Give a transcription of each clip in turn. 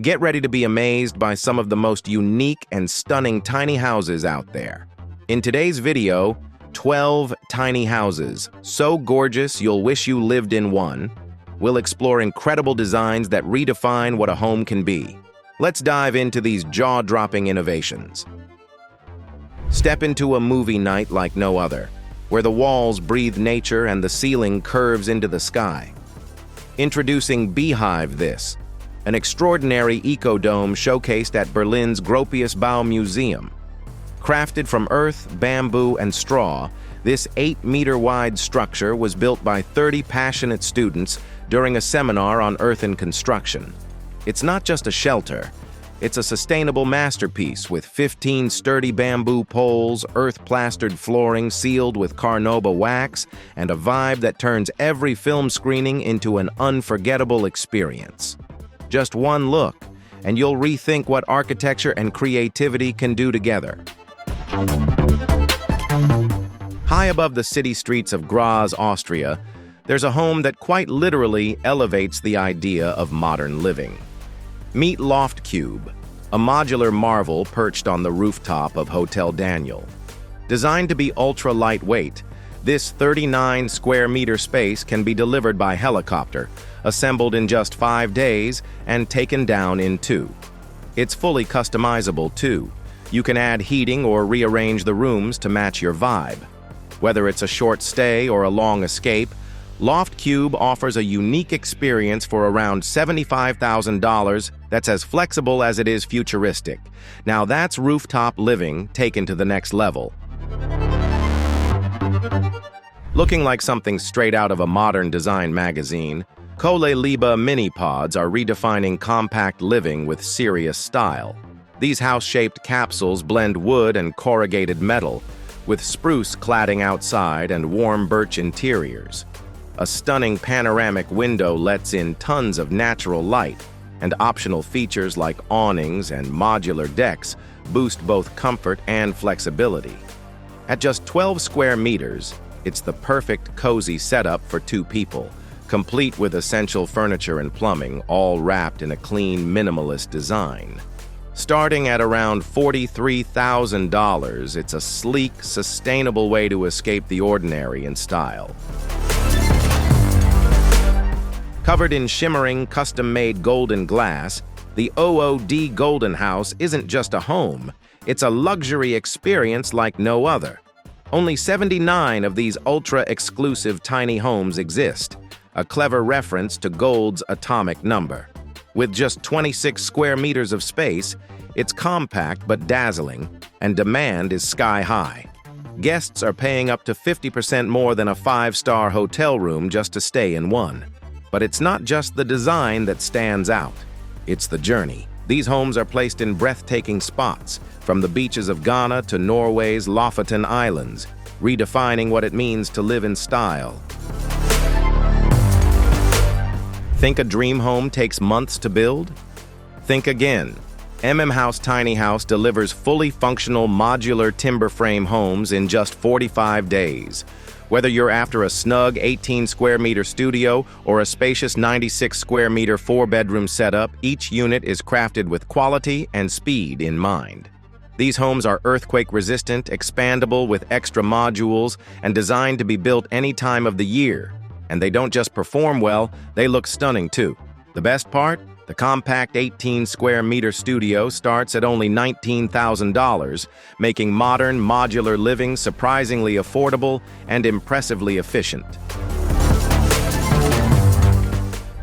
Get ready to be amazed by some of the most unique and stunning tiny houses out there. In today's video, 12 tiny houses, so gorgeous you'll wish you lived in one. We'll explore incredible designs that redefine what a home can be. Let's dive into these jaw-dropping innovations. Step into a movie night like no other, where the walls breathe nature and the ceiling curves into the sky. Introducing Beehivethis, an extraordinary eco-dome showcased at Berlin's Gropius Bau Museum. Crafted from earth, bamboo, and straw, this 8-meter-wide structure was built by 30 passionate students during a seminar on earth and construction. It's not just a shelter, it's a sustainable masterpiece with 15 sturdy bamboo poles, earth-plastered flooring sealed with carnauba wax, and a vibe that turns every film screening into an unforgettable experience. Just one look, and you'll rethink what architecture and creativity can do together. High above the city streets of Graz, Austria, there's a home that quite literally elevates the idea of modern living. Meet LoftCube, a modular marvel perched on the rooftop of Hotel Daniel. Designed to be ultra-lightweight, this 39-square-meter space can be delivered by helicopter, assembled in just 5 days and taken down in 2. It's fully customizable, too. You can add heating or rearrange the rooms to match your vibe. Whether it's a short stay or a long escape, LoftCube offers a unique experience for around $75,000 that's as flexible as it is futuristic. Now that's rooftop living taken to the next level. Looking like something straight out of a modern design magazine, KOLELIBA mini pods are redefining compact living with serious style. These house-shaped capsules blend wood and corrugated metal, with spruce cladding outside and warm birch interiors. A stunning panoramic window lets in tons of natural light, and optional features like awnings and modular decks boost both comfort and flexibility. At just 12 square meters, it's the perfect cozy setup for 2 people, complete with essential furniture and plumbing, all wrapped in a clean, minimalist design. Starting at around $43,000, it's a sleek, sustainable way to escape the ordinary in style. Covered in shimmering, custom-made golden glass, the OOD Golden House isn't just a home, it's a luxury experience like no other. Only 79 of these ultra-exclusive tiny homes exist, a clever reference to gold's atomic number. With just 26 square meters of space, it's compact but dazzling, and demand is sky-high. Guests are paying up to 50% more than a 5-star hotel room just to stay in one. But it's not just the design that stands out, it's the journey. These homes are placed in breathtaking spots, from the beaches of Ghana to Norway's Lofoten Islands, redefining what it means to live in style. Think a dream home takes months to build? Think again. MMhouse Tiny House delivers fully functional modular timber frame homes in just 45 days. Whether you're after a snug 18-square-meter studio or a spacious 96-square-meter 4-bedroom setup, each unit is crafted with quality and speed in mind. These homes are earthquake-resistant, expandable with extra modules, and designed to be built any time of the year. And they don't just perform well, they look stunning too. The best part? The compact 18-square-meter studio starts at only $19,000, making modern, modular living surprisingly affordable and impressively efficient.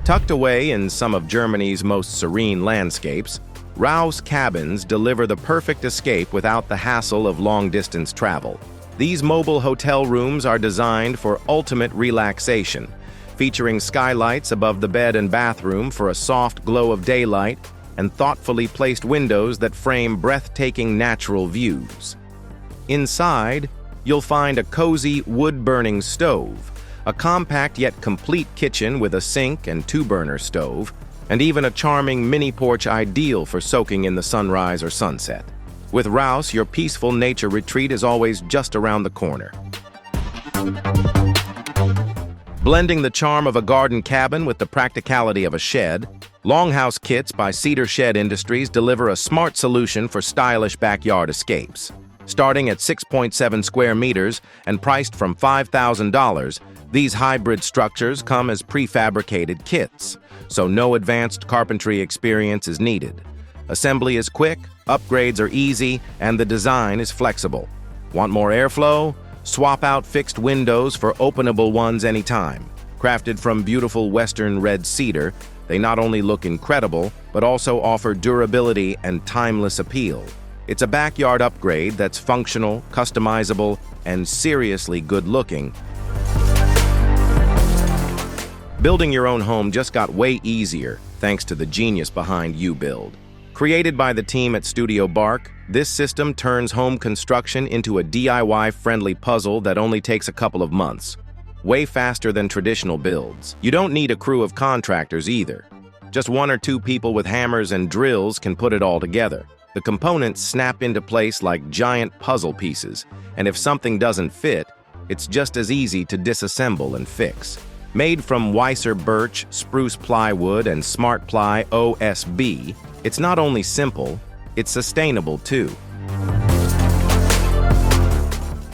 Tucked away in some of Germany's most serene landscapes, RAUS cabins deliver the perfect escape without the hassle of long-distance travel. These mobile hotel rooms are designed for ultimate relaxation, featuring skylights above the bed and bathroom for a soft glow of daylight and thoughtfully placed windows that frame breathtaking natural views. Inside, you'll find a cozy wood-burning stove, a compact yet complete kitchen with a sink and 2-burner stove, and even a charming mini porch ideal for soaking in the sunrise or sunset. With RAUS, your peaceful nature retreat is always just around the corner. Blending the charm of a garden cabin with the practicality of a shed, Longhouse Kits by Cedar Shed Industries deliver a smart solution for stylish backyard escapes. Starting at 6.7 square meters and priced from $5,000, these hybrid structures come as prefabricated kits, so no advanced carpentry experience is needed. Assembly is quick, upgrades are easy, and the design is flexible. Want more airflow? Swap out fixed windows for openable ones anytime. Crafted from beautiful western red cedar, they not only look incredible, but also offer durability and timeless appeal. It's a backyard upgrade that's functional, customizable, and seriously good-looking. Building your own home just got way easier thanks to the genius behind U-Build. Created by the team at Studio Bark, this system turns home construction into a DIY-friendly puzzle that only takes a couple of months. Way faster than traditional builds. You don't need a crew of contractors either. Just one or two people with hammers and drills can put it all together. The components snap into place like giant puzzle pieces, and if something doesn't fit, it's just as easy to disassemble and fix. Made from Weiser birch, spruce plywood, and Smart Ply OSB, it's not only simple, it's sustainable too.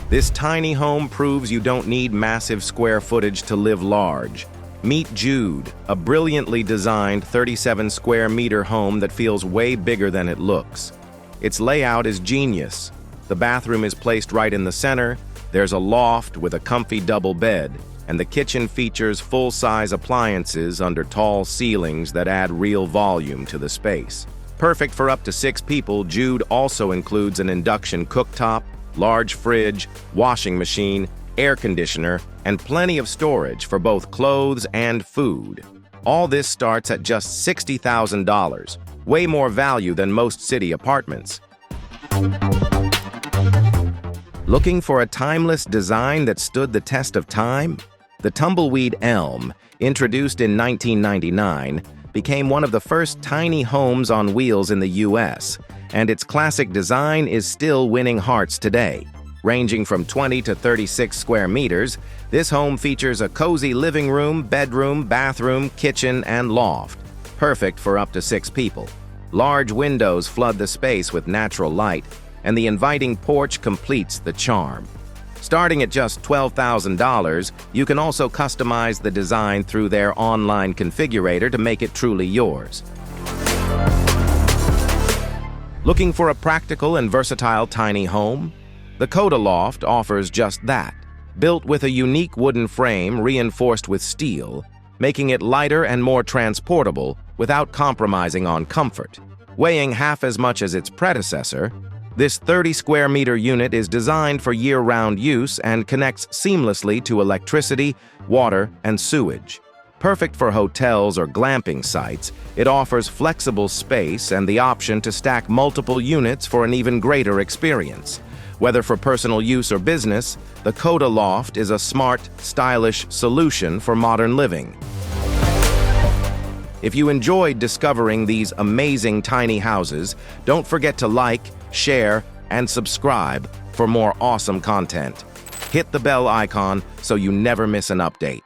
This tiny home proves you don't need massive square footage to live large. Meet Jude, a brilliantly designed 37 square meter home that feels way bigger than it looks. Its layout is genius. The bathroom is placed right in the center, there's a loft with a comfy double bed, and the kitchen features full-size appliances under tall ceilings that add real volume to the space. Perfect for up to 6 people, Jude also includes an induction cooktop, large fridge, washing machine, air conditioner, and plenty of storage for both clothes and food. All this starts at just $60,000, way more value than most city apartments. Looking for a timeless design that stood the test of time? The Tumbleweed Elm, introduced in 1999, became one of the first tiny homes on wheels in the US, and its classic design is still winning hearts today. Ranging from 20 to 36 square meters, this home features a cozy living room, bedroom, bathroom, kitchen, and loft, perfect for up to 6 people. Large windows flood the space with natural light, and the inviting porch completes the charm. Starting at just $12,000, you can also customize the design through their online configurator to make it truly yours. Looking for a practical and versatile tiny home? The KotaLoft offers just that. Built with a unique wooden frame reinforced with steel, making it lighter and more transportable without compromising on comfort. Weighing half as much as its predecessor, this 30 square meter unit is designed for year-round use and connects seamlessly to electricity, water, and sewage. Perfect for hotels or glamping sites, it offers flexible space and the option to stack multiple units for an even greater experience. Whether for personal use or business, the KODA Loft is a smart, stylish solution for modern living. If you enjoyed discovering these amazing tiny houses, don't forget to like, share, and subscribe for more awesome content. Hit the bell icon so you never miss an update.